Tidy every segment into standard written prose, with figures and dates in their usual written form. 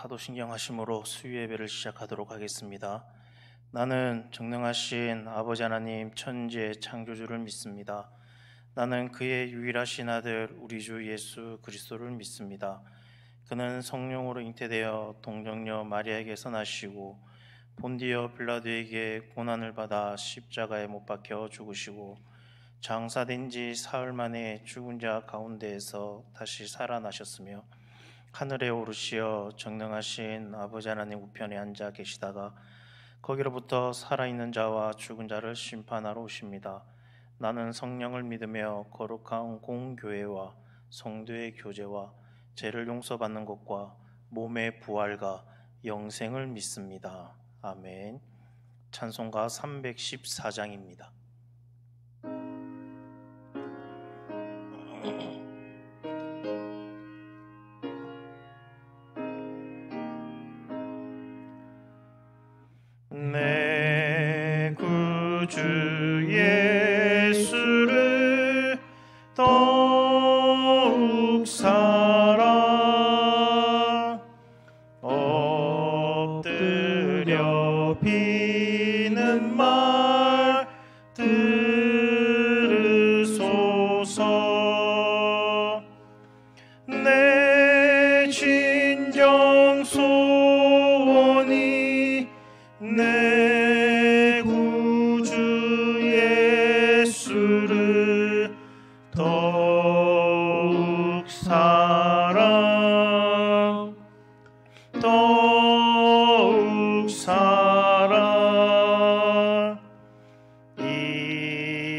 사도신경 하심으로 수요예배를 시작하도록 하겠습니다. 나는 전능하신 아버지 하나님 천지의 창조주를 믿습니다. 나는 그의 유일하신 아들 우리 주 예수 그리스도를 믿습니다. 그는 성령으로 잉태되어 동정녀 마리아에게서 나시고 본디어 빌라도에게 고난을 받아 십자가에 못 박혀 죽으시고 장사된 지 사흘 만에 죽은 자 가운데에서 다시 살아나셨으며 하늘에 오르시어 전능하신 아버지 하나님 우편에 앉아 계시다가 거기로부터 살아있는 자와 죽은 자를 심판하러 오십니다. 나는 성령을 믿으며 거룩한 공교회와 성도의 교제와 죄를 용서받는 것과 몸의 부활과 영생을 믿습니다. 아멘. 찬송가 314장입니다. 내 구주 예수를 더욱 사랑 엎드려 비는 말 들으소서. 내 진정 소원이 내 구주 예수를 더욱 사랑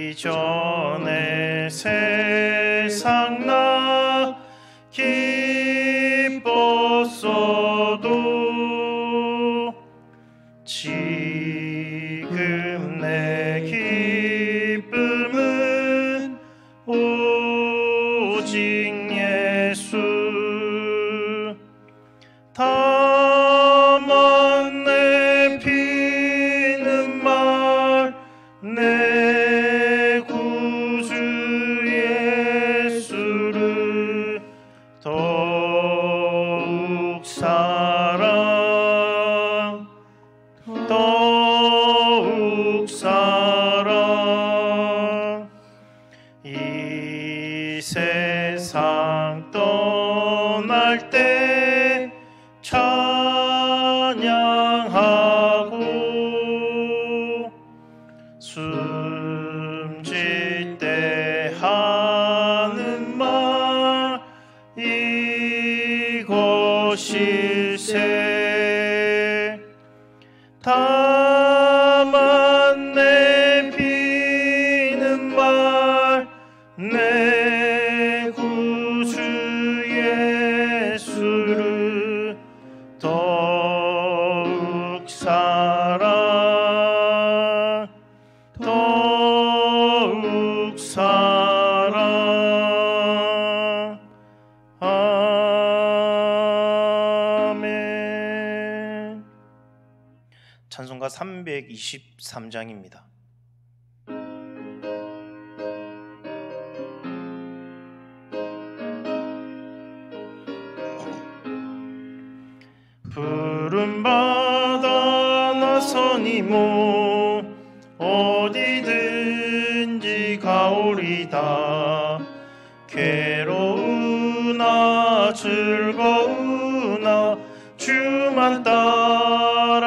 이전에 세상 나 기뻤어도 지금 내 기쁨은 오직 예수. 다만 내 피는 말 내 구주 예수를 더욱 사랑 이 세상 떠날 때 찬양하고 숨질 때 하는 말 이것일세. 다만 내 피는 말 내 구주 예수를 더욱 사랑 아멘. 찬송가 323장입니다. 부름받아 나서니모 어디든지 가오리다. 괴로우나 즐거우나 주만 따라가오리니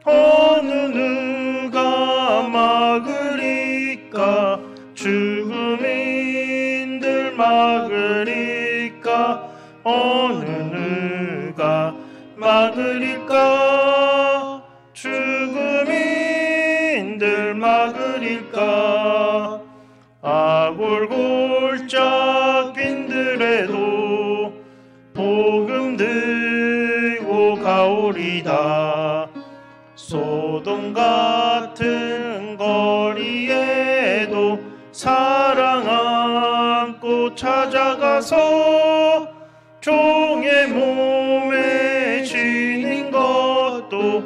어느 누가 막으리까. 죽음인들 막으리까. 어느 누가 막으리까. 죽음인들 막으리까. 아골골짝 빈들에도 복음 들고 가오리다. 소돔 같은 거리에도 사랑 안고 찾아가서 종의 몸에 지닌 것도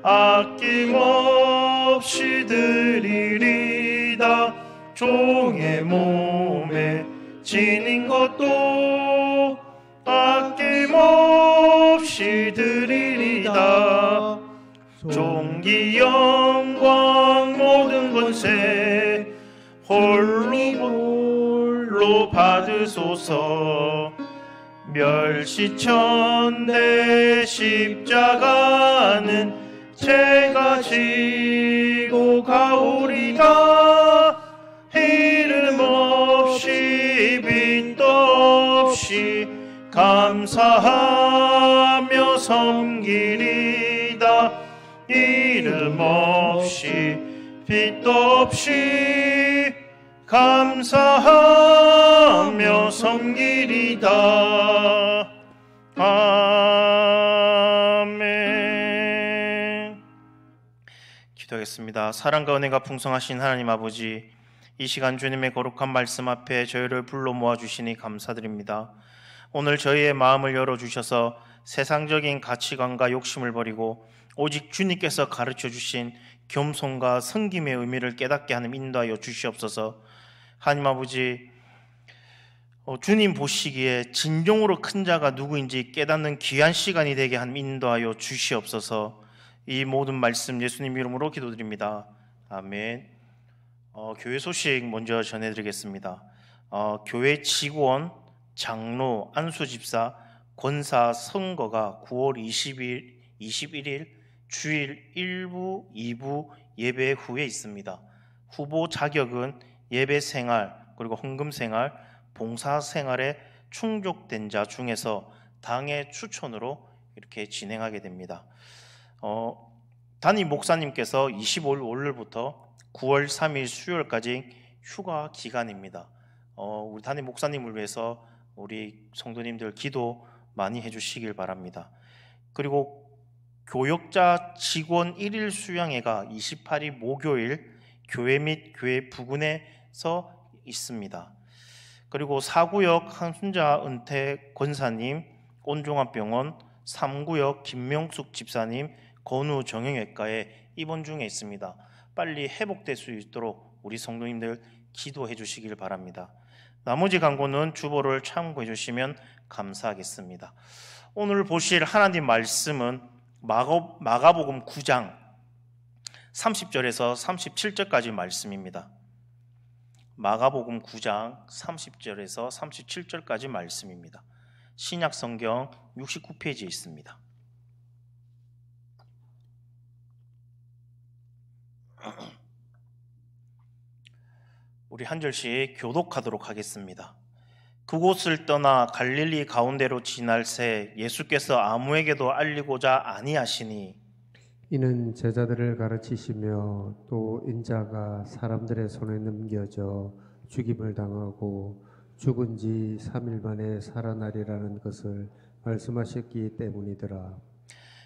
아낌없이 드리리다. 종의 몸에 지닌 것도 아낌없이 없이 드리리다. 존귀 영광 모든 권세 홀로 받으소서. 멸시천대 십자가는 제가 지고 가오리다. 이름 없이 빛도 없이 감사하며 섬기리다. 이름 없이 빛도 없이 감사하며 섬기리다. 아멘. 기도하겠습니다. 사랑과 은혜가 풍성하신 하나님 아버지, 이 시간 주님의 거룩한 말씀 앞에 저희를 불러 모아주시니 감사드립니다. 오늘 저희의 마음을 열어주셔서 세상적인 가치관과 욕심을 버리고 오직 주님께서 가르쳐주신 겸손과 섬김의 의미를 깨닫게 하는 인도하여 주시옵소서. 하나님 아버지, 주님 보시기에 진정으로 큰 자가 누구인지 깨닫는 귀한 시간이 되게 하는 인도하여 주시옵소서. 이 모든 말씀 예수님 이름으로 기도드립니다. 아멘. 교회 소식 먼저 전해드리겠습니다. 교회 직원, 장로, 안수집사, 권사 선거가 9월 21일 주일 1부, 2부 예배 후에 있습니다. 후보 자격은 예배 생활, 그리고 헌금 생활, 봉사 생활에 충족된 자 중에서 당의 추천으로 이렇게 진행하게 됩니다. 담임 목사님께서 25일 월요일부터 9월 3일 수요일까지 휴가 기간입니다. 우리 담임 목사님을 위해서 우리 성도님들 기도 많이 해주시길 바랍니다. 그리고 교역자 직원 1일 수양회가 28일 목요일 교회 및 교회 부근에서 있습니다. 그리고 4구역 한순자 은퇴 권사님, 온종합병원, 3구역 김명숙 집사님, 건우 정형외과에 입원 중에 있습니다. 빨리 회복될 수 있도록 우리 성도님들 기도해 주시길 바랍니다. 나머지 광고는 주보를 참고해 주시면 감사하겠습니다. 오늘 보실 하나님 말씀은 마가복음 9장 30절에서 37절까지 말씀입니다. 마가복음 9장 30절에서 37절까지 말씀입니다. 신약성경 69페이지에 있습니다. 우리 한 절씩 교독하도록 하겠습니다. 그곳을 떠나 갈릴리 가운데로 지날 새 예수께서 아무에게도 알리고자 아니하시니 이는 제자들을 가르치시며 또 인자가 사람들의 손에 넘겨져 죽임을 당하고 죽은 지 3일 만에 살아나리라는 것을 말씀하셨기 때문이더라.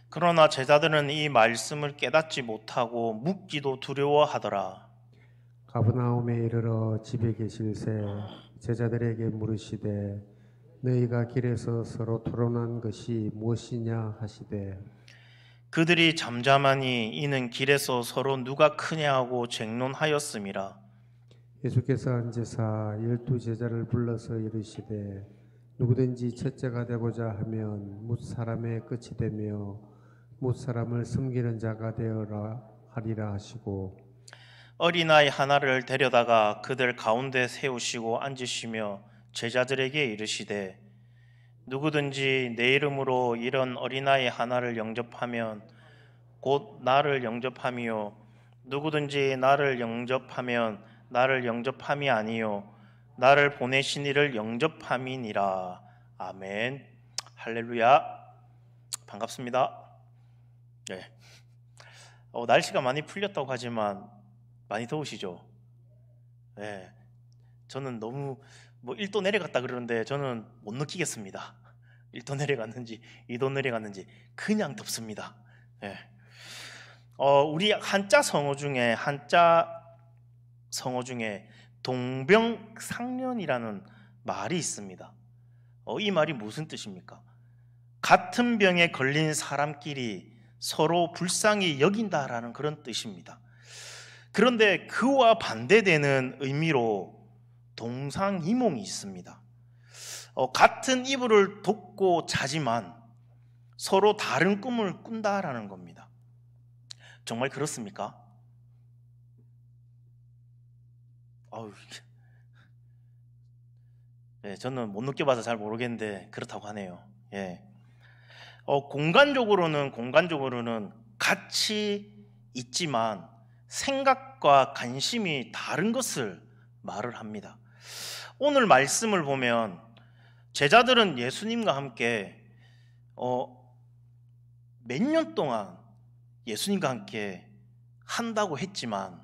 그러나 제자들은 이 말씀을 깨닫지 못하고 묻기도 두려워하더라. 가버나움에 이르러 집에 계실새 제자들에게 물으시되 너희가 길에서 서로 토론한 것이 무엇이냐 하시되 그들이 잠잠하니 이는 길에서 서로 누가 크냐 하고 쟁론하였음이라. 예수께서 앉으사 12제자를 불러서 이르시되 누구든지 첫째가 되고자 하면 뭇 사람의 끝이 되며 뭇 사람을 섬기는 자가 되어라 하리라 하시고 어린아이 하나를 데려다가 그들 가운데 세우시고 앉으시며 제자들에게 이르시되 누구든지 내 이름으로 이런 어린아이 하나를 영접하면 곧 나를 영접함이요 누구든지 나를 영접하면 나를 영접함이 아니요 나를 보내신 이를 영접함이니라. 아멘. 할렐루야. 반갑습니다. 네. 날씨가 많이 풀렸다고 하지만 많이 더우시죠? 네. 저는 너무 1도 내려갔다 그러는데 저는 못 느끼겠습니다. 1도 내려갔는지 2도 내려갔는지 그냥 덥습니다. 네. 우리 한자 성어 중에 동병상련이라는 말이 있습니다. 이 말이 무슨 뜻입니까? 같은 병에 걸린 사람끼리 서로 불쌍히 여긴다라는 그런 뜻입니다. 그런데 그와 반대되는 의미로 동상이몽이 있습니다. 같은 이불을 덮고 자지만 서로 다른 꿈을 꾼다라는 겁니다. 정말 그렇습니까? 저는 못 느껴봐서 잘 모르겠는데 그렇다고 하네요. 공간적으로는 같이 있지만 생각과 관심이 다른 것을 말을 합니다. 오늘 말씀을 보면 제자들은 예수님과 함께 몇 년 동안 예수님과 함께 한다고 했지만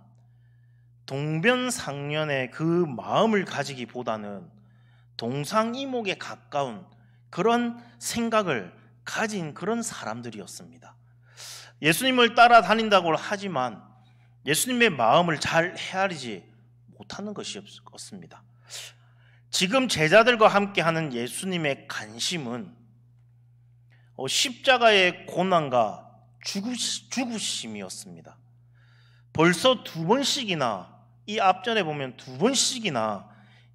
동변상련의 그 마음을 가지기보다는 동상이목에 가까운 그런 생각을 가진 그런 사람들이었습니다. 예수님을 따라다닌다고 하지만 예수님의 마음을 잘 헤아리지 못하는 것이었습니다. 지금 제자들과 함께하는 예수님의 관심은 십자가의 고난과 죽으심이었습니다. 벌써 2번씩이나, 이 앞전에 보면 2번씩이나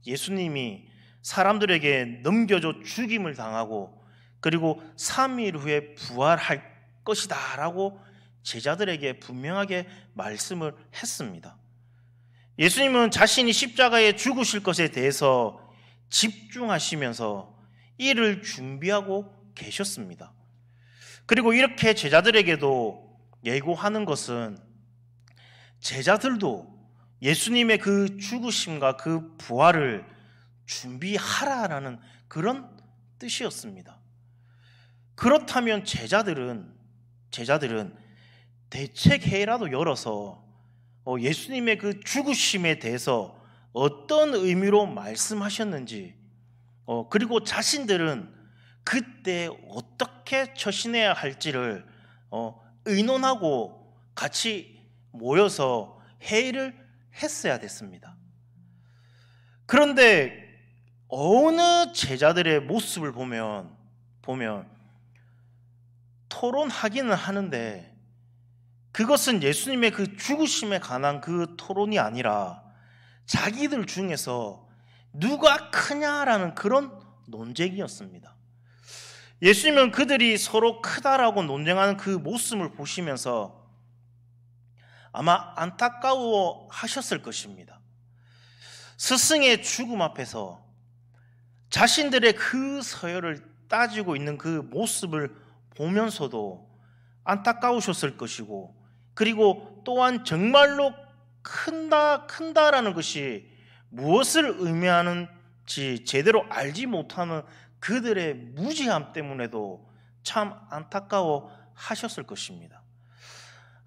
예수님이 사람들에게 넘겨져 죽임을 당하고 그리고 3일 후에 부활할 것이다 라고 제자들에게 분명하게 말씀을 했습니다. 예수님은 자신이 십자가에 죽으실 것에 대해서 집중하시면서 이를 준비하고 계셨습니다. 그리고 이렇게 제자들에게도 예고하는 것은 제자들도 예수님의 그 죽으심과 그 부활을 준비하라라는 그런 뜻이었습니다. 그렇다면 제자들은 대책회의라도 열어서 예수님의 그 죽으심에 대해서 어떤 의미로 말씀하셨는지, 그리고 자신들은 그때 어떻게 처신해야 할지를 의논하고 같이 모여서 회의를 했어야 됐습니다. 그런데 어느 제자들의 모습을 보면 토론하기는 하는데 그것은 예수님의 그 죽으심에 관한 그 토론이 아니라 자기들 중에서 누가 크냐라는 그런 논쟁이었습니다. 예수님은 그들이 서로 크다라고 논쟁하는 그 모습을 보시면서 아마 안타까워 하셨을 것입니다. 스승의 죽음 앞에서 자신들의 그 서열을 따지고 있는 그 모습을 보면서도 안타까우셨을 것이고, 그리고 또한 정말로 큰다라는 것이 무엇을 의미하는지 제대로 알지 못하는 그들의 무지함 때문에도 참 안타까워 하셨을 것입니다.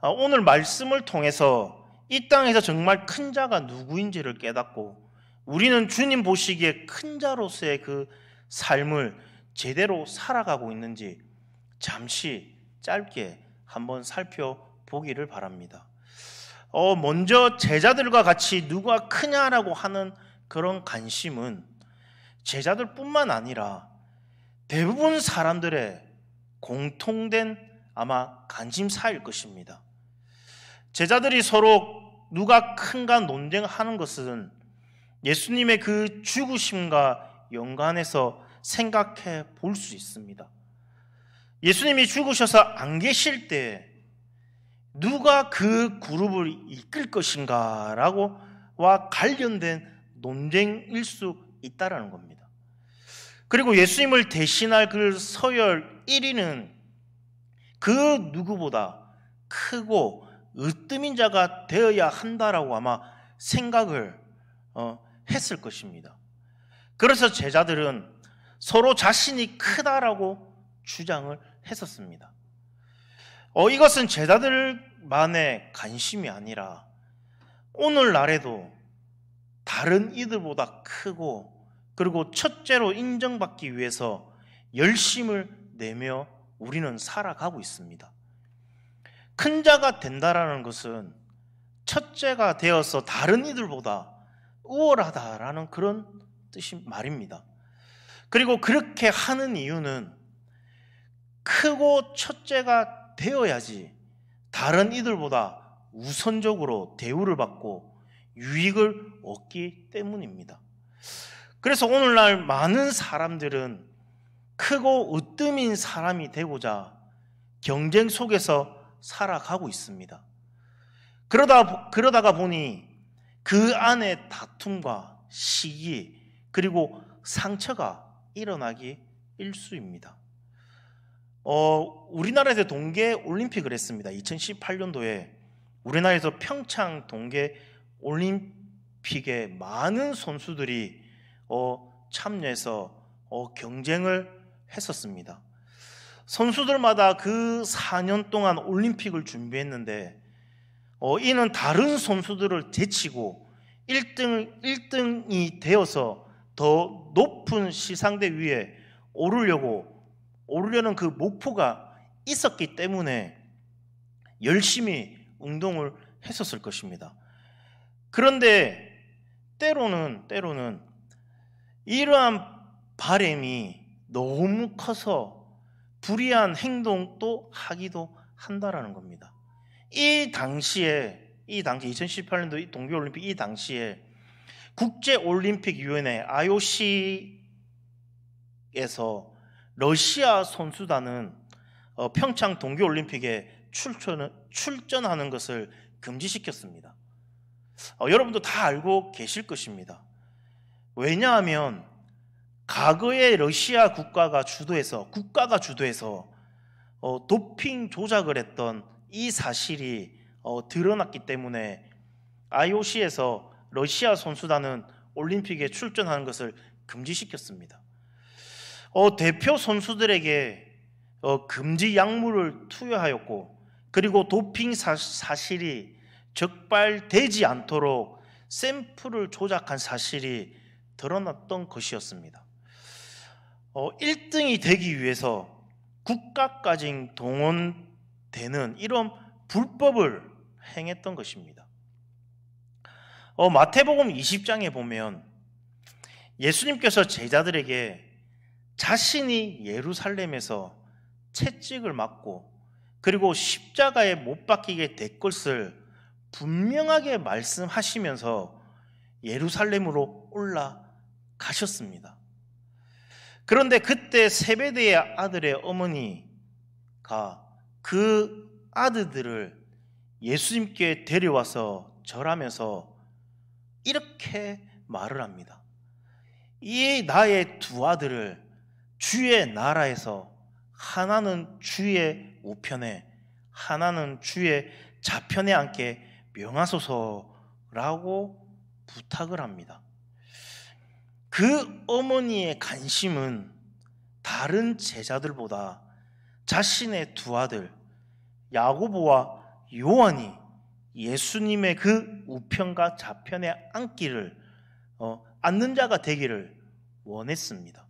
오늘 말씀을 통해서 이 땅에서 정말 큰 자가 누구인지를 깨닫고 우리는 주님 보시기에 큰 자로서의 그 삶을 제대로 살아가고 있는지 잠시 짧게 한번 살펴보기를 바랍니다. 먼저 제자들과 같이 누가 크냐라고 하는 그런 관심은 제자들뿐만 아니라 대부분 사람들의 공통된 아마 관심사일 것입니다. 제자들이 서로 누가 큰가 논쟁하는 것은 예수님의 그 죽으심과 연관해서 생각해 볼 수 있습니다. 예수님이 죽으셔서 안 계실 때 누가 그 그룹을 이끌 것인가라고 와 관련된 논쟁일 수 있다라는 겁니다. 그리고 예수님을 대신할 그 서열 1위는 그 누구보다 크고 으뜸인 자가 되어야 한다라고 아마 생각을 했을 것입니다. 그래서 제자들은 서로 자신이 크다라고 주장을 했었습니다. 이것은 제자들만의 관심이 아니라 오늘날에도 다른 이들보다 크고 그리고 첫째로 인정받기 위해서 열심을 내며 우리는 살아가고 있습니다. 큰 자가 된다라는 것은 첫째가 되어서 다른 이들보다 우월하다라는 그런 뜻이 말입니다. 그리고 그렇게 하는 이유는 크고 첫째가 되어야지 다른 이들보다 우선적으로 대우를 받고 유익을 얻기 때문입니다. 그래서 오늘날 많은 사람들은 크고 으뜸인 사람이 되고자 경쟁 속에서 살아가고 있습니다. 그러다가 보니 그 안에 다툼과 시기 그리고 상처가 일어나기 일쑤입니다. 우리나라에서 동계 올림픽을 했습니다. 2018년도에 우리나라에서 평창 동계 올림픽에 많은 선수들이 참여해서 경쟁을 했었습니다. 선수들마다 그 4년 동안 올림픽을 준비했는데 이는 다른 선수들을 제치고 1등이 되어서 더 높은 시상대 위에 오르려는 그 목표가 있었기 때문에 열심히 운동을 했었을 것입니다. 그런데 때로는 이러한 바람이 너무 커서 불의한 행동도 하기도 한다라는 겁니다. 이 당시에 2018년도 동계올림픽 이 당시에 국제올림픽위원회 IOC에서 러시아 선수단은 평창 동계올림픽에 출전하는 것을 금지시켰습니다. 여러분도 다 알고 계실 것입니다. 왜냐하면 과거에 러시아 국가가 주도해서 도핑 조작을 했던 이 사실이 드러났기 때문에 IOC에서 러시아 선수단은 올림픽에 출전하는 것을 금지시켰습니다. 대표 선수들에게 금지 약물을 투여하였고 그리고 도핑 사실이 적발되지 않도록 샘플을 조작한 사실이 드러났던 것이었습니다. 1등이 되기 위해서 국가까지 동원되는 이런 불법을 행했던 것입니다. 마태복음 20장에 보면 예수님께서 제자들에게 자신이 예루살렘에서 채찍을 맞고 그리고 십자가에 못 박히게 될 것을 분명하게 말씀하시면서 예루살렘으로 올라가셨습니다. 그런데 그때 세베대의 아들의 어머니가 그 아들들을 예수님께 데려와서 절하면서 이렇게 말을 합니다. 이 나의 두 아들을 주의 나라에서 하나는 주의 우편에 하나는 주의 좌편에 앉게 명하소서라고 부탁을 합니다. 그 어머니의 관심은 다른 제자들보다 자신의 두 아들 야고보와 요한이 예수님의 그 우편과 좌편에 앉는 자가 되기를 원했습니다.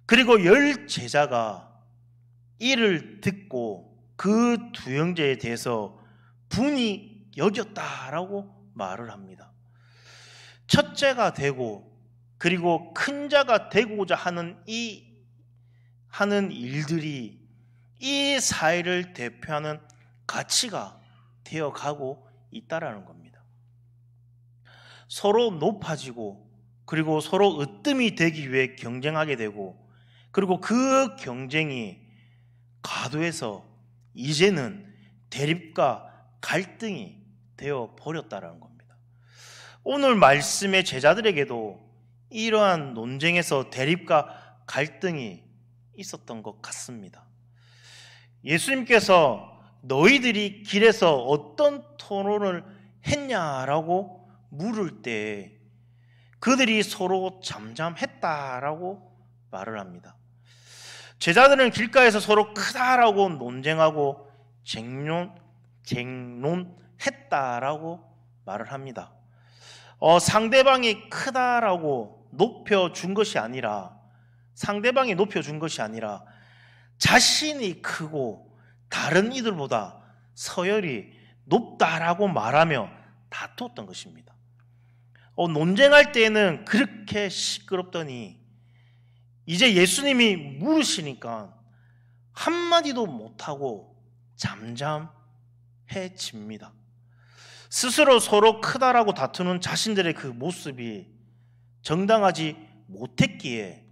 그리고 10 제자가 이를 듣고 그 두 형제에 대해서 분이 여겼다라고 말을 합니다. 첫째가 되고 그리고 큰 자가 되고자 하는 일들이 이 사회를 대표하는 가치가 되어가고 있다라는 겁니다. 서로 높아지고 그리고 서로 으뜸이 되기 위해 경쟁하게 되고 그리고 그 경쟁이 과도해서 이제는 대립과 갈등이 되어 버렸다라는 겁니다. 오늘 말씀의 제자들에게도 이러한 논쟁에서 대립과 갈등이 있었던 것 같습니다. 예수님께서 너희들이 길에서 어떤 토론을 했냐라고 물을 때 그들이 서로 잠잠했다라고 말을 합니다. 제자들은 길가에서 서로 크다라고 논쟁하고 쟁론했다라고 말을 합니다. 상대방이 크다라고 높여준 것이 아니라 자신이 크고 다른 이들보다 서열이 높다라고 말하며 다투었던 것입니다. 논쟁할 때에는 그렇게 시끄럽더니 이제 예수님이 물으시니까 한마디도 못하고 잠잠해집니다. 스스로 서로 크다라고 다투는 자신들의 그 모습이 정당하지 못했기에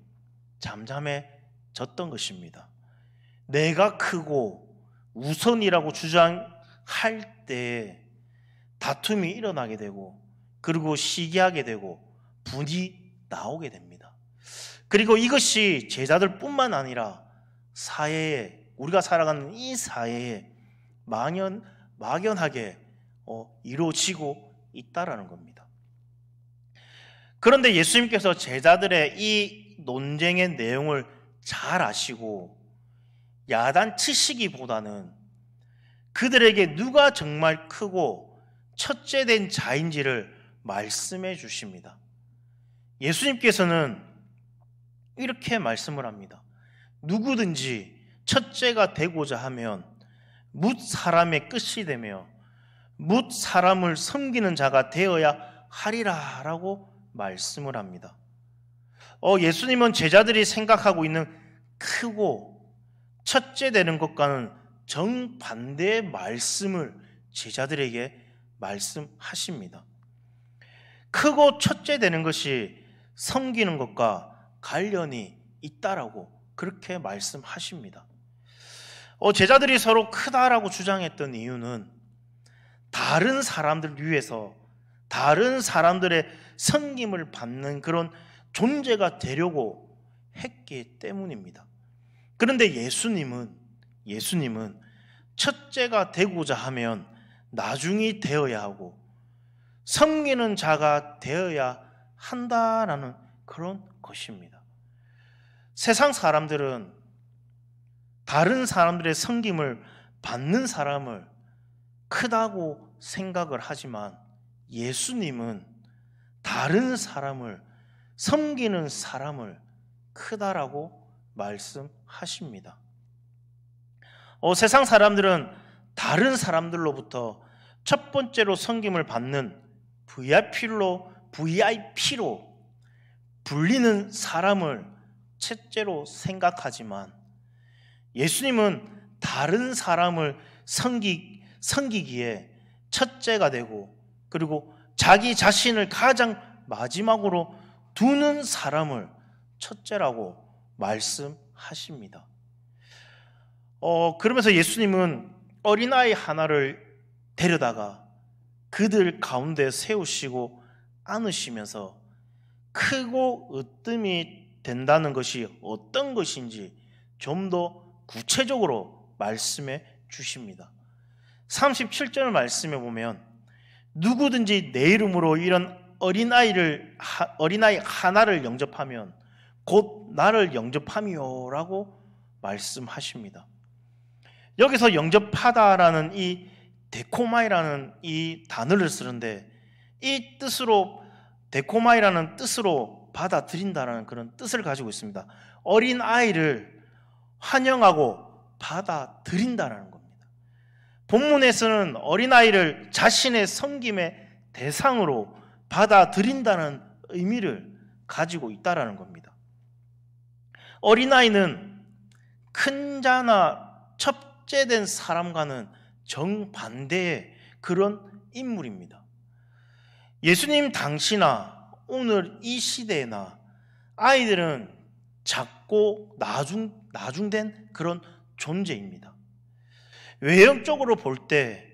잠잠해 졌던 것입니다. 내가 크고 우선이라고 주장할 때 다툼이 일어나게 되고, 그리고 시기하게 되고 분이 나오게 됩니다. 그리고 이것이 제자들뿐만 아니라 사회에, 우리가 살아가는 이 사회에 막연하게 이루어지고 있다라는 겁니다. 그런데 예수님께서 제자들의 이 논쟁의 내용을 잘 아시고 야단치시기보다는 그들에게 누가 정말 크고 첫째 된 자인지를 말씀해 주십니다. 예수님께서는 이렇게 말씀을 합니다. 누구든지 첫째가 되고자 하면 뭇 사람의 끝이 되며 뭇 사람을 섬기는 자가 되어야 하리라 라고 말씀을 합니다. 예수님은 제자들이 생각하고 있는 크고 첫째 되는 것과는 정반대의 말씀을 제자들에게 말씀하십니다. 크고 첫째 되는 것이 섬기는 것과 관련이 있다라고 그렇게 말씀하십니다. 제자들이 서로 크다라고 주장했던 이유는 다른 사람들 위해서 다른 사람들의 섬김을 받는 그런 존재가 되려고 했기 때문입니다. 그런데 예수님은 첫째가 되고자 하면 나중이 되어야 하고 섬기는 자가 되어야 한다라는 그런 것입니다. 세상 사람들은 다른 사람들의 섬김을 받는 사람을 크다고 생각을 하지만 예수님은 다른 사람을 섬기는 사람을 크다라고 말씀하십니다. 세상 사람들은 다른 사람들로부터 첫 번째로 섬김을 받는 VIP로 불리는 사람을 첫째로 생각하지만 예수님은 다른 사람을 섬기기에 첫째가 되고 그리고 자기 자신을 가장 마지막으로 두는 사람을 첫째라고 말씀하십니다. 그러면서 예수님은 어린아이 하나를 데려다가 그들 가운데 세우시고 안으시면서 크고 으뜸이 된다는 것이 어떤 것인지 좀 더 구체적으로 말씀해 주십니다. 37절 말씀에 보면 누구든지 내 이름으로 이런 어린아이 하나를 영접하면 곧 나를 영접함이요라고 말씀하십니다. 여기서 영접하다라는 이 데코마이라는 이 단어를 쓰는데 이 뜻으로 데코마이라는 뜻으로 받아들인다라는 그런 뜻을 가지고 있습니다. 어린아이를 환영하고 받아들인다라는 겁니다. 본문에서는 어린아이를 자신의 섬김의 대상으로 받아들인다는 의미를 가지고 있다라는 겁니다. 어린아이는 큰 자나 첫째된 사람과는 정반대의 그런 인물입니다. 예수님 당시나 오늘 이 시대나 아이들은 작고 나중된 그런 존재입니다. 외형적으로 볼 때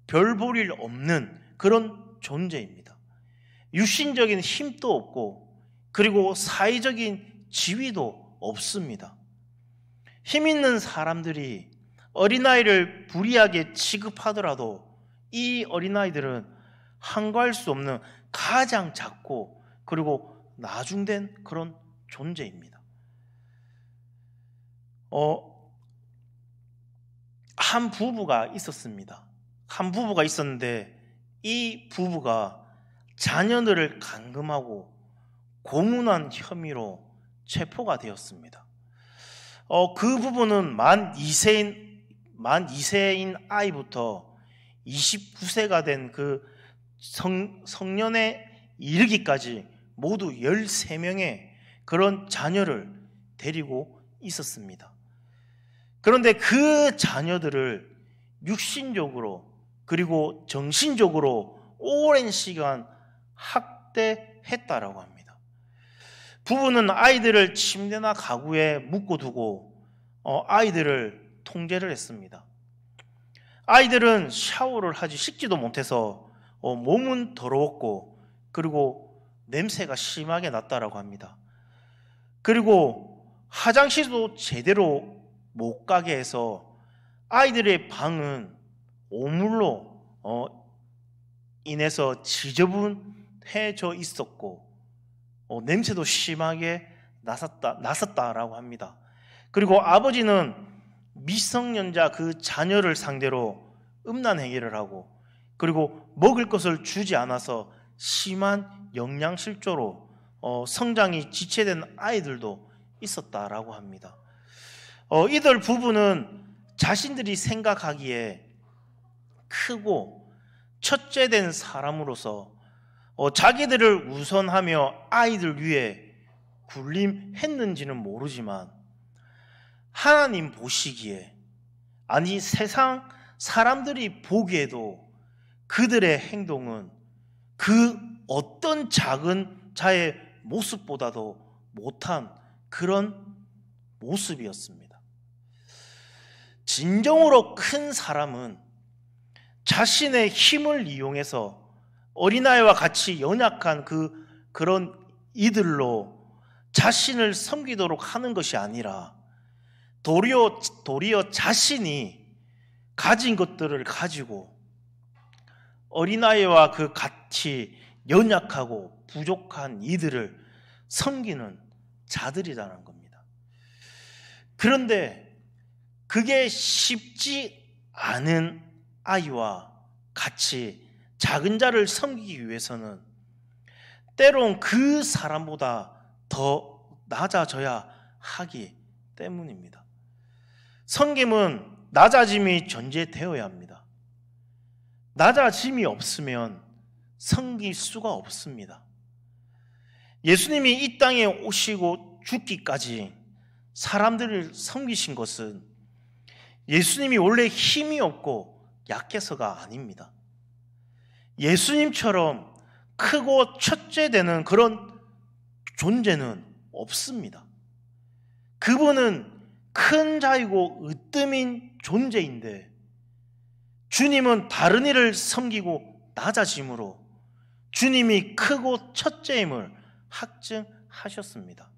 별 볼 일 없는 그런 존재입니다. 육신적인 힘도 없고 그리고 사회적인 지위도 없습니다. 힘 있는 사람들이 어린아이를 불이하게 취급하더라도 이 어린아이들은 항거할 수 없는 가장 작고 그리고 나중된 그런 존재입니다. 한 부부가 있었습니다. 한 부부가 있었는데 이 부부가 자녀들을 감금하고 고문한 혐의로 체포가 되었습니다. 그 부부는 만 2세인 아이부터 29세가 된 그 성년에 이르기까지 모두 13명의 그런 자녀를 데리고 있었습니다. 그런데 그 자녀들을 육신적으로 그리고 정신적으로 오랜 시간 학대했다라고 합니다. 부부는 아이들을 침대나 가구에 묶어두고 아이들을 통제를 했습니다. 아이들은 샤워를 하지 씻지도 못해서 몸은 더러웠고 그리고 냄새가 심하게 났다라고 합니다. 그리고 화장실도 제대로 못 가게 해서 아이들의 방은 오물로 인해서 지저분해져 있었고 냄새도 심하게 났었다라고 합니다. 그리고 아버지는 미성년자 그 자녀를 상대로 음란 행위를 하고 그리고 먹을 것을 주지 않아서 심한 영양실조로 성장이 지체된 아이들도 있었다라고 합니다. 이들 부부는 자신들이 생각하기에 크고 첫째된 사람으로서 자기들을 우선하며 아이들 위해 군림했는지는 모르지만 하나님 보시기에, 아니 세상 사람들이 보기에도 그들의 행동은 그 어떤 작은 자의 모습보다도 못한 그런 모습이었습니다. 진정으로 큰 사람은 자신의 힘을 이용해서 어린아이와 같이 연약한 그런 이들로 자신을 섬기도록 하는 것이 아니라 도리어 자신이 가진 것들을 가지고 어린아이와 그 같이 연약하고 부족한 이들을 섬기는 자들이라는 겁니다. 그런데 그게 쉽지 않은 아이와 같이 작은 자를 섬기기 위해서는 때론 그 사람보다 더 낮아져야 하기 때문입니다. 섬김은 낮아짐이 전제되어야 합니다. 낮아짐이 없으면 섬길 수가 없습니다. 예수님이 이 땅에 오시고 죽기까지 사람들을 섬기신 것은 예수님이 원래 힘이 없고 약해서가 아닙니다. 예수님처럼 크고 첫째 되는 그런 존재는 없습니다. 그분은 큰 자이고 으뜸인 존재인데 주님은 다른 이를 섬기고 낮아짐으로 주님이 크고 첫째임을 확증하셨습니다.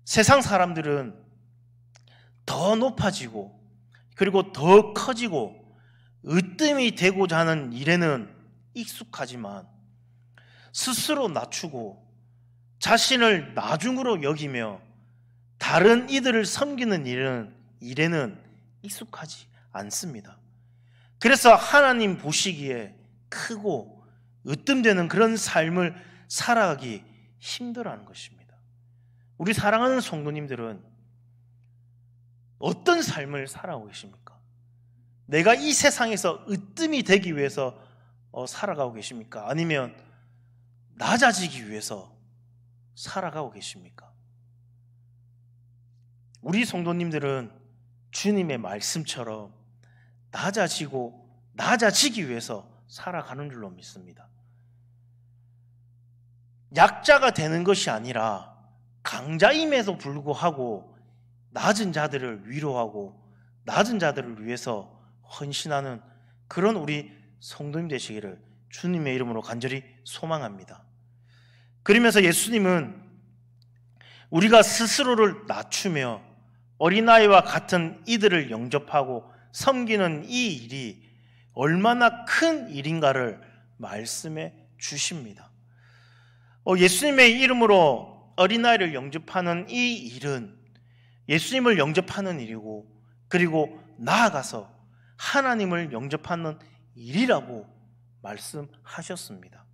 세상 사람들은 더 높아지고 그리고 더 커지고 으뜸이 되고자 하는 일에는 익숙하지만 스스로 낮추고 자신을 나중으로 여기며 다른 이들을 섬기는 일에는 익숙하지 않습니다. 그래서 하나님 보시기에 크고 으뜸되는 그런 삶을 살아가기 힘들어하는 것입니다. 우리 사랑하는 성도님들은 어떤 삶을 살아가고 계십니까? 내가 이 세상에서 으뜸이 되기 위해서 살아가고 계십니까? 아니면 낮아지기 위해서 살아가고 계십니까? 우리 성도님들은 주님의 말씀처럼 낮아지기 위해서 살아가는 줄로 믿습니다. 약자가 되는 것이 아니라 강자임에도 불구하고 낮은 자들을 위로하고 낮은 자들을 위해서 헌신하는 그런 우리 성도님 되시기를 주님의 이름으로 간절히 소망합니다. 그러면서 예수님은 우리가 스스로를 낮추며 어린아이와 같은 이들을 영접하고 섬기는 이 일이 얼마나 큰 일인가를 말씀해 주십니다. 예수님의 이름으로 어린아이를 영접하는 이 일은 예수님을 영접하는 일이고 그리고 나아가서 하나님을 영접하는 일이라고 말씀하셨습니다.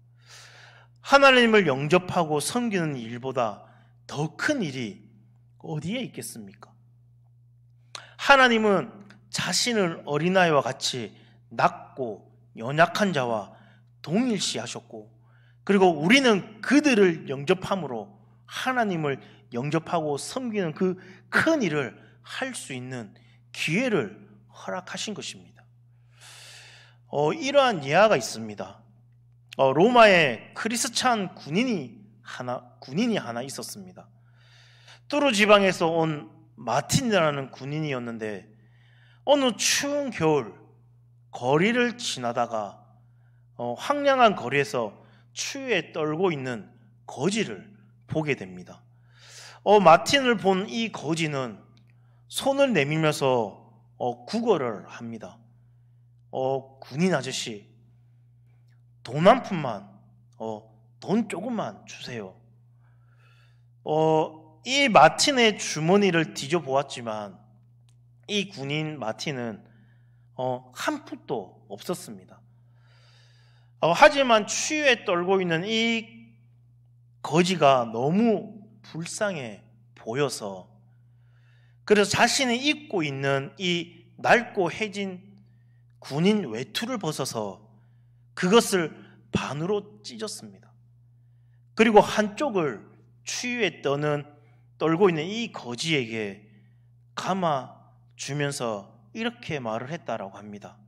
하나님을 영접하고 섬기는 일보다 더 큰 일이 어디에 있겠습니까? 하나님은 자신을 어린아이와 같이 낮고 연약한 자와 동일시하셨고 그리고 우리는 그들을 영접함으로 하나님을 영접하고 섬기는 그 큰 일을 할 수 있는 기회를 허락하신 것입니다. 이러한 예화가 있습니다. 로마에 크리스찬 군인이 군인이 하나 있었습니다. 뚜르 지방에서 온 마틴이라는 군인이었는데 어느 추운 겨울 거리를 지나다가 황량한 거리에서 추위에 떨고 있는 거지를 보게 됩니다. 마틴을 본 이 거지는 손을 내밀면서 구걸을 합니다. 군인 아저씨, 돈 한 푼만, 돈 조금만 주세요. 이 마틴의 주머니를 뒤져보았지만 이 군인 마틴은 한 푼도 없었습니다. 하지만 추위에 떨고 있는 이 거지가 너무 불쌍해 보여서 그래서 자신이 입고 있는 이 낡고 해진 군인 외투를 벗어서 그것을 반으로 찢었습니다. 그리고 한쪽을 추위에 떨고 있는 이 거지에게 감아 주면서 이렇게 말을 했다라고 합니다.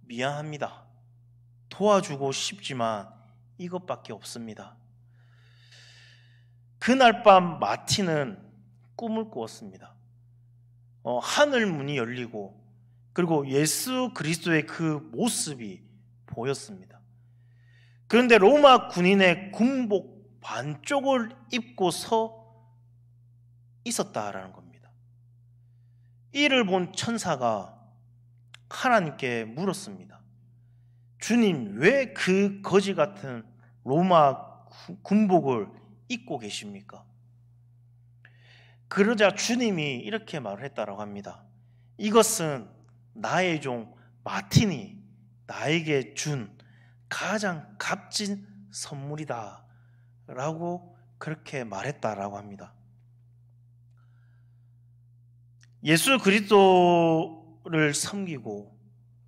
미안합니다. 도와주고 싶지만 이것밖에 없습니다. 그날 밤 마틴은 꿈을 꾸었습니다. 하늘 문이 열리고 그리고 예수 그리스도의 그 모습이 보였습니다. 그런데 로마 군인의 군복 반쪽을 입고 서 있었다라는 겁니다. 이를 본 천사가 하나님께 물었습니다. 주님, 왜 그 거지 같은 로마 군복을 입고 계십니까? 그러자 주님이 이렇게 말을 했다라고 합니다. 이것은 나의 종 마틴이 나에게 준 가장 값진 선물이다 라고 그렇게 말했다라고 합니다. 예수 그리스도를 섬기고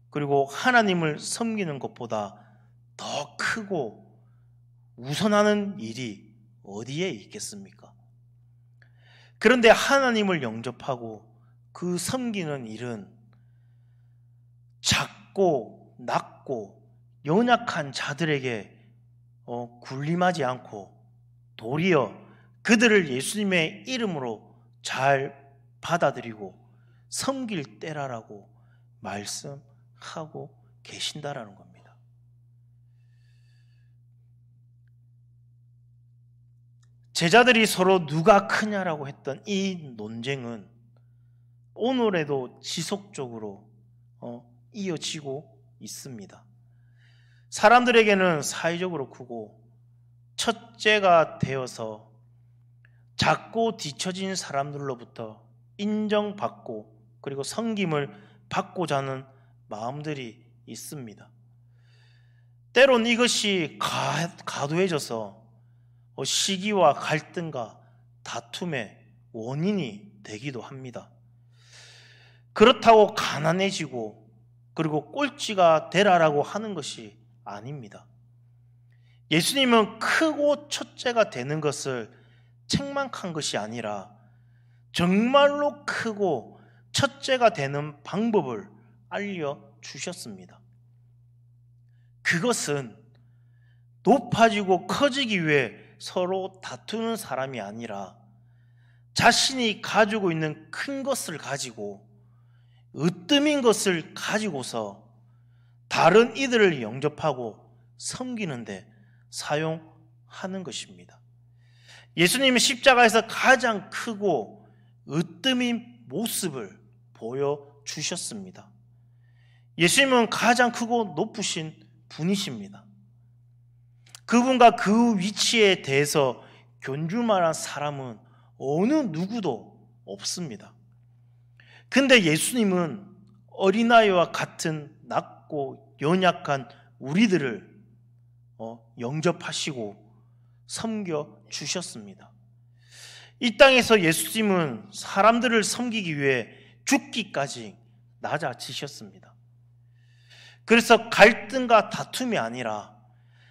그리고 하나님을 섬기는 것보다 더 크고 우선하는 일이 어디에 있겠습니까? 그런데 하나님을 영접하고 그 섬기는 일은 작고 낮고 연약한 자들에게 군림하지 않고 도리어 그들을 예수님의 이름으로 잘 받아들이고 섬길 때라라고 말씀하고 계신다라는 겁니다. 제자들이 서로 누가 크냐라고 했던 이 논쟁은 오늘에도 지속적으로 이어지고 있습니다. 사람들에게는 사회적으로 크고 첫째가 되어서 작고 뒤처진 사람들로부터 인정받고 그리고 섬김을 받고자 하는 마음들이 있습니다. 때론 이것이 과도해져서 시기와 갈등과 다툼의 원인이 되기도 합니다. 그렇다고 가난해지고 그리고 꼴찌가 되라라고 하는 것이 아닙니다. 예수님은 크고 첫째가 되는 것을 책망한 것이 아니라 정말로 크고 첫째가 되는 방법을 알려주셨습니다. 그것은 높아지고 커지기 위해 서로 다투는 사람이 아니라 자신이 가지고 있는 큰 것을 가지고 으뜸인 것을 가지고서 다른 이들을 영접하고 섬기는데 사용하는 것입니다. 예수님은 십자가에서 가장 크고 으뜸인 모습을 보여주셨습니다. 예수님은 가장 크고 높으신 분이십니다. 그분과 그 위치에 대해서 견줄만한 사람은 어느 누구도 없습니다. 근데 예수님은 어린아이와 같은 낮고 연약한 우리들을 영접하시고 섬겨주셨습니다. 이 땅에서 예수님은 사람들을 섬기기 위해 죽기까지 낮아지셨습니다. 그래서 갈등과 다툼이 아니라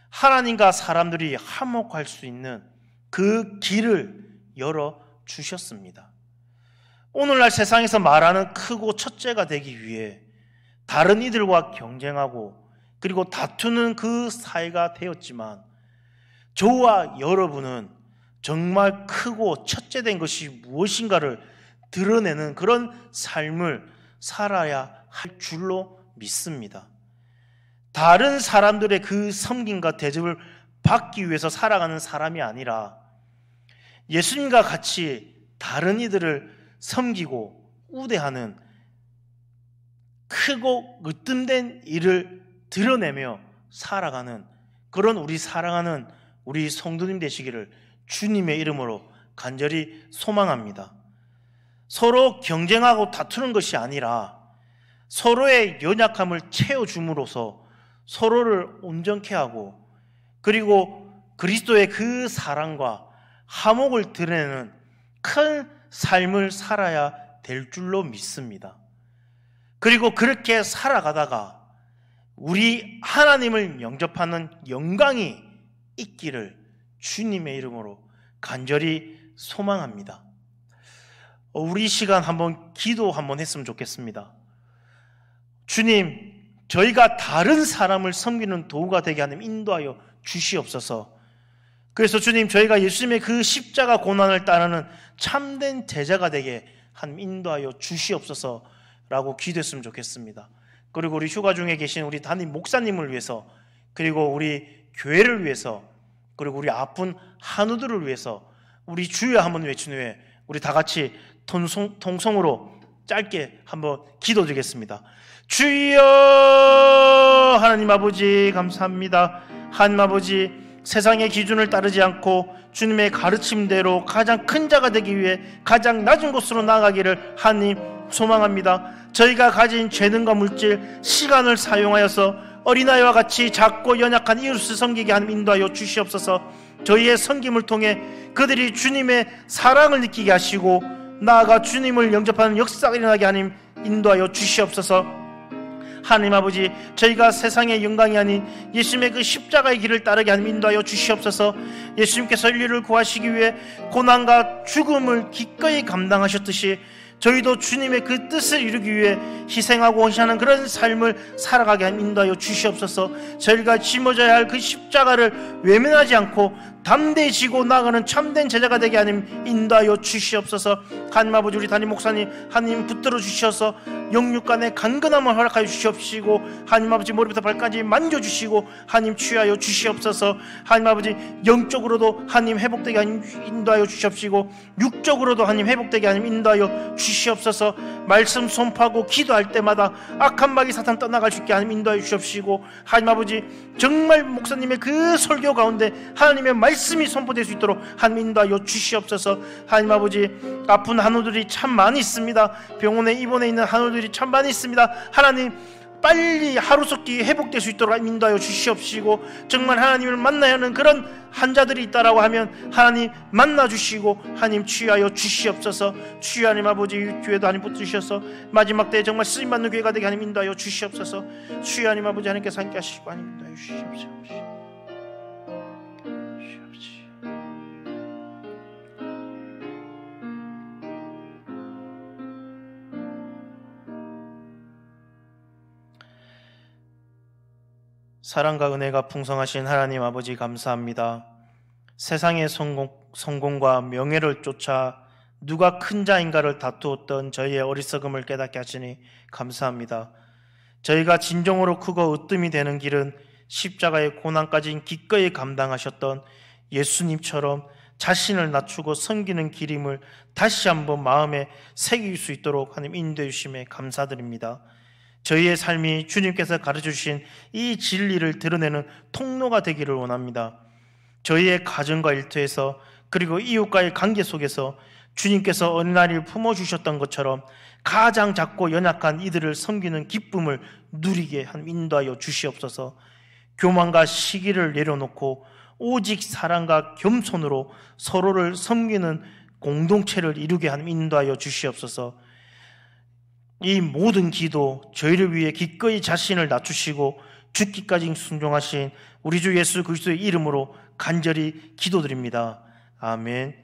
하나님과 사람들이 화목할 수 있는 그 길을 열어주셨습니다. 오늘날 세상에서 말하는 크고 첫째가 되기 위해 다른 이들과 경쟁하고 그리고 다투는 그 사회가 되었지만 저와 여러분은 정말 크고 첫째된 것이 무엇인가를 드러내는 그런 삶을 살아야 할 줄로 믿습니다. 다른 사람들의 그 섬김과 대접을 받기 위해서 살아가는 사람이 아니라 예수님과 같이 다른 이들을 섬기고 우대하는 크고 으뜸된 일을 드러내며 살아가는 그런 우리 사랑하는 우리 성도님 되시기를 주님의 이름으로 간절히 소망합니다. 서로 경쟁하고 다투는 것이 아니라 서로의 연약함을 채워줌으로써 서로를 온전케 하고 그리고 그리스도의 그 사랑과 화목을 드러내는 큰 삶을 살아야 될 줄로 믿습니다. 그리고 그렇게 살아가다가 우리 하나님을 영접하는 영광이 있기를 주님의 이름으로 간절히 소망합니다. 우리 시간 한번 기도 한번 했으면 좋겠습니다. 주님, 저희가 다른 사람을 섬기는 도구가 되게 하는 인도하여 주시옵소서. 그래서 주님, 저희가 예수님의 그 십자가 고난을 따르는 참된 제자가 되게 하나님 인도하여 주시옵소서라고 기도했으면 좋겠습니다. 그리고 우리 휴가 중에 계신 우리 담임 목사님을 위해서, 그리고 우리 교회를 위해서, 그리고 우리 아픈 한우들을 위해서 우리 주여 한번 외친 후에 우리 다 같이 통성으로 짧게 한번 기도드리겠습니다. 주여 하나님 아버지 감사합니다. 하나님 아버지, 세상의 기준을 따르지 않고 주님의 가르침대로 가장 큰 자가 되기 위해 가장 낮은 곳으로 나아가기를 하나님 소망합니다. 저희가 가진 재능과 물질, 시간을 사용하여서 어린아이와 같이 작고 연약한 이웃을 섬기게 하는 인도하여 주시옵소서. 저희의 섬김을 통해 그들이 주님의 사랑을 느끼게 하시고 나아가 주님을 영접하는 역사가 일어나게 하는 인도하여 주시옵소서. 하나님 아버지, 저희가 세상의 영광이 아닌 예수님의 그 십자가의 길을 따르게 하는 인도하여 주시옵소서. 예수님께서 인류를 구하시기 위해 고난과 죽음을 기꺼이 감당하셨듯이 저희도 주님의 그 뜻을 이루기 위해 희생하고 헌신하는 그런 삶을 살아가게 하는 인도하여 주시옵소서. 저희가 짊어져야 할 그 십자가를 외면하지 않고 담대히 지고 나아가는 참된 제자가 되게 하는 인도하여 주시옵소서. 하나님 아버지, 우리 담임 목사님 하나님 붙들어 주셔서 영육간의 간근함을 허락하여 주시옵시고 하나님 아버지, 머리부터 발까지 만져주시고 하나님 취하여 주시옵소서. 하나님 아버지, 영적으로도 하나님 회복되게 하나님 인도하여 주시옵시고 육적으로도 하나님 회복되게 하나님 인도하여 주시옵소서. 말씀 선포하고 기도할 때마다 악한 마귀 사탄 떠나갈 수 있게 하나님 인도하여 주시옵시고 하나님 아버지, 정말 목사님의 그 설교 가운데 하나님의 말씀이 선포될 수 있도록 하나님 인도하여 주시옵소서. 하나님 아버지, 아픈 한우들이 참 많이 있습니다. 병원에 입원해 있는 한우들이 참 많이 있습니다. 하나님, 빨리 하루속히 회복될 수 있도록 인도하여 주시옵시고 정말 하나님을 만나야 하는 그런 환자들이 있다라고 하면 하나님 만나주시고 하나님 취하여 주시옵소서. 주여 하나님 아버지, 교회도 하나님 붙드셔서 마지막 때에 정말 쓰임받는 교회가 되게 하나님 인도하여 주시옵소서. 주여 하나님 아버지, 하나님께서 함께 하시고 하나님 인도하여 주시옵소서. 사랑과 은혜가 풍성하신 하나님 아버지 감사합니다. 세상의 성공과 명예를 쫓아 누가 큰 자인가를 다투었던 저희의 어리석음을 깨닫게 하시니 감사합니다. 저희가 진정으로 크고 으뜸이 되는 길은 십자가의 고난까지 기꺼이 감당하셨던 예수님처럼 자신을 낮추고 섬기는 길임을 다시 한번 마음에 새길 수 있도록 하나님 인도해 주심에 감사드립니다. 저희의 삶이 주님께서 가르쳐주신 이 진리를 드러내는 통로가 되기를 원합니다. 저희의 가정과 일터에서 그리고 이웃과의 관계 속에서 주님께서 어린아이를 품어주셨던 것처럼 가장 작고 연약한 이들을 섬기는 기쁨을 누리게 인도하여 주시옵소서. 교만과 시기를 내려놓고 오직 사랑과 겸손으로 서로를 섬기는 공동체를 이루게 하는 인도하여 주시옵소서. 이 모든 기도 저희를 위해 기꺼이 자신을 낮추시고 죽기까지 순종하신 우리 주 예수 그리스도의 이름으로 간절히 기도드립니다. 아멘.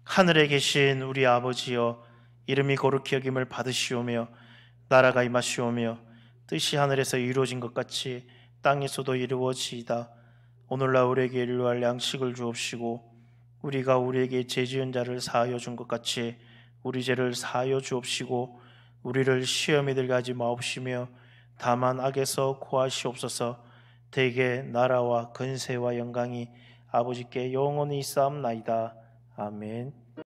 하늘에 계신 우리 아버지여, 이름이 거룩히 여김을 받으시오며 나라가 임하시오며 뜻이 하늘에서 이루어진 것 같이 땅에서도 이루어지이다. 오늘날 우리에게 일용할 양식을 주옵시고 우리가 우리에게 죄 지은 자를 사하여 준 것 같이 우리 죄를 사하여 주옵시고 우리를 시험에 들게 하지 마옵시며 다만 악에서 구하시옵소서. 대개 나라와 근세와 영광이 아버지께 영원히 있사옵나이다. 아멘.